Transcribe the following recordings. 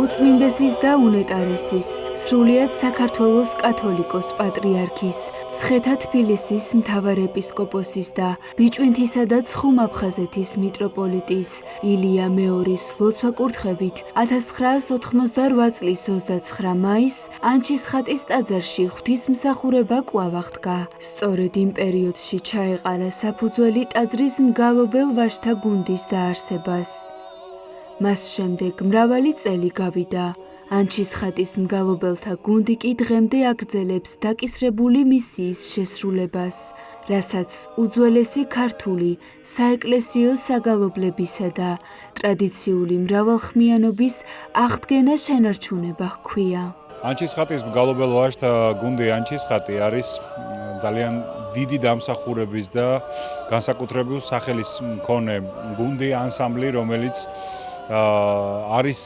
უწმინდესის და უნეტარესის, სრულიად საქართველოს კათოლიკოს პატრიარქის, ცხეთა თბილისის მთავარეპისკოპოსის და ბიჭვინთისა და ცხუმ-აფხაზეთის მიტროპოლიტის ილია მეორის ლოცვა-კურთხევით 1988 წლის 29 მაისს ანჩისხატის ტაძარში ღვთისმსახურება კვლავ აღდგა. სწორედ იმ პერიოდში ჩაეყარა საფუძველი ტაძრის მგალობელ ვაჟთა გუნდის დაარსებას. მას შემდეგ მრავალი წელი გავიდა. ანჩისხატის მგალობელთა გუნდი კი დღემდე აგრძელებს დაკისრებული მისიის შესრულებას, რასაც უძველესი ქართული საეკლესიო საგალობლებისა და ტრადიციული მრავალხმიანობის აღდგენა შენარჩუნება ჰქვია. ანჩისხატის მგალობელ ვაჟთა გუნდი ანჩისხატი არის ძალიან დიდი დამსახურების და განსაკუთრებულ სახელის მქონე გუნდი, ანსამბლი, რომელიც არის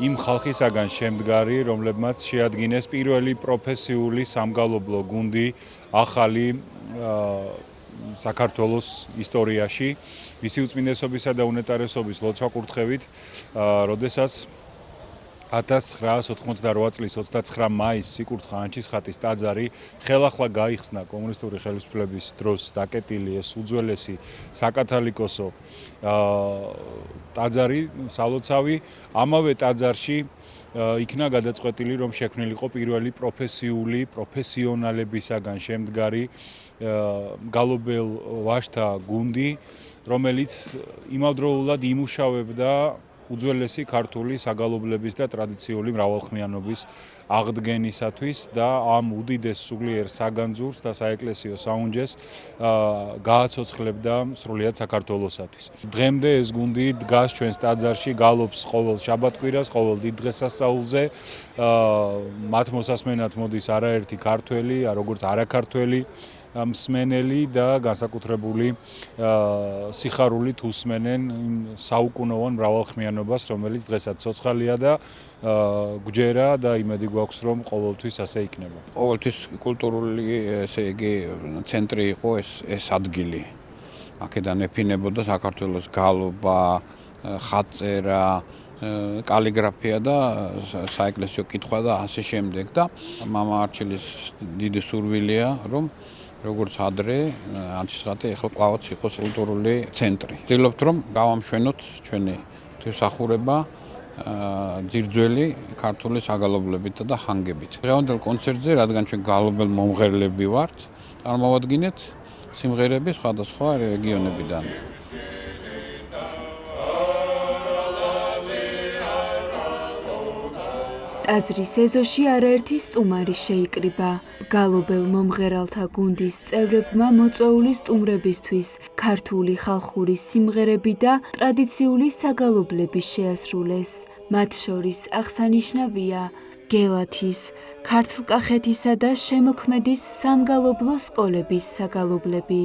იმ ხალხისაგან შემდგარი, რომლებმაც შეადგინეს პირველი პროფესიული სამგალობლო გუნდი ახალი საქართველოს ისტორიაში, მისი უწმინდესობისა და უნეტარესობის ლოცვა-კურთხევით, როდესაც 1988 წლის 29 მაისს იკურთხა ანჩისხატის ტაძარი, ხელახლა გაიხსნა კომუნისტური ხელისუფლების დროს დაკეტილი ეს უძველესი საკათალიკოსო ტაძარი, სალოცავი. ამავე ტაძარში იქნა გადაწყვეტილი, რომ შექმნილიყო პირველი პროფესიონალებისაგან შემდგარი მგალობელ ვაჟთა გუნდი, რომელიც იმავდროულად იმუშავებდა უძველესი ქართული საგალობლების და ტრადიციული მრავალხმიანობის აღდგენისათვის და ამ უდიდეს სულიერ საგანძურს და საეკლესიო საუნჯეს გააცოცხლებდა სრულიად საქართველოსათვის. დღემდე ეს გუნდი დგას ჩვენს ტაძარში, გალობს ყოველ შაბათ-კვირას, ყოველ დიდ დღესასწაულზე. მათ მოსასმენად მოდის არაერთი ქართველი, როგორც არაქართველი მსმენელი და განსაკუთრებული სიხარულით უსმენენ იმ საუკუნოვან მრავალხმიანობას, რომელიც დღესაც ცოცხალია და გვჯერა და იმედი გვაქვს, რომ ყოველთვის ასე იქნება. ყოველთვის კულტურული, ესე იგი, ცენტრი იყო ეს ადგილი. აქედან ეფინებოდა საქართველოს გალობა, ხატწერა, კალიგრაფია და საეკლესიო კითხვა და ასე შემდეგ და მამა არჩილის დიდი სურვილია, რომ როგორც ადრე ანჩისხატი ახლა კვლავაც იყოს კულტურული ცენტრი. ვცდილობთ, რომ გავამშვენოთ ჩვენი ღვთისმსახურება ძირძველი ქართული საგალობლებით და ხანგებით. დღევანდელ კონცერტზე, რადგან ჩვენ გალობელ მომღერლები ვართ, წარმოვადგინეთ სიმღერები სხვადასხვა რეგიონებიდან. ტაძრის ეზოში არაერთი სტუმარი შეიკრიბა. მგალობელ მომღერალთა გუნდის წევრებმა მოწვეული სტუმრებისთვის ქართული ხალხური სიმღერები და ტრადიციული საგალობლები შეასრულეს. მათ შორის აღსანიშნავია გელათის, ქართლ-კახეთისა და შემოქმედის სამგალობლო სკოლების საგალობლები.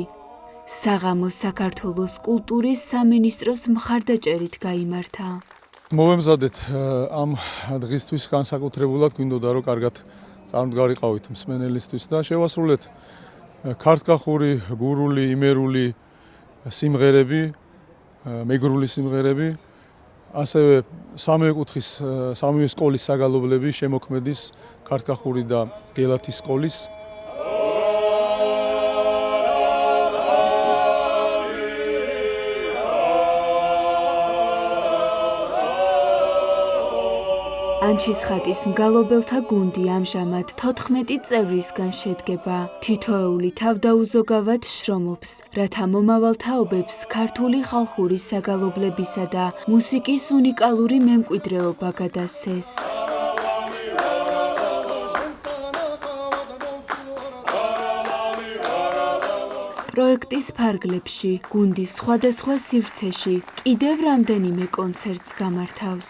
საღამო საქართველოს კულტურის სამინისტროს მხარდაჭერით გაიმართა. მოვემზადეთ ამ დღისთვის განსაკუთრებულად, გვინდოდა რომ კარგად წარმდგარიყავით მსმენელისთვის და შევასრულეთ ქართლ-კახური, გურული, იმერული სიმღერები, მეგრული სიმღერები, ასევე სამივე კუთხის, სამივე სკოლის საგალობლები, შემოქმედის, ქართლ-კახური და გელათის სკოლის. ანჩისხატის მგალობელთა გუნდი ამჟამად 14 წევრისგან შედგება. თითოეული თავდაუზოგავად შრომობს, რათა მომავალ თაობებს ქართული ხალხური საგალობლებისა და მუსიკის უნიკალური მემკვიდრეობა გადასცეს. პროექტის ფარგლებში გუნდი სხვადასხვა სივრცეში კიდევ რამდენიმე კონცერტს გამართავს.